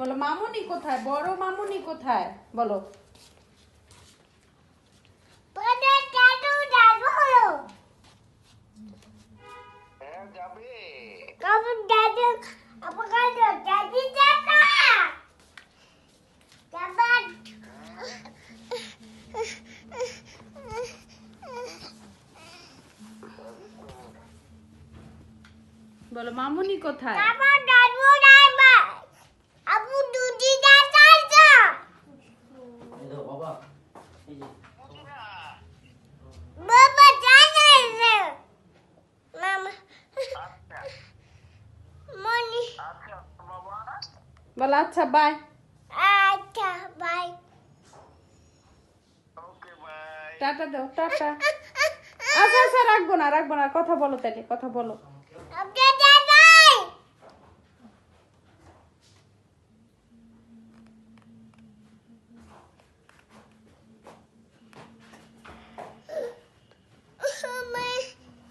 বলো মামুনি কোথায়, বড় মামুনি কোথায় বলো। বলো মামুনি কোথায়। বলো আচ্ছা বাই। টাটা দাও, টাটা। আচ্ছা আচ্ছা রাখবো না, কথা বলো তাহলে, কথা বলো।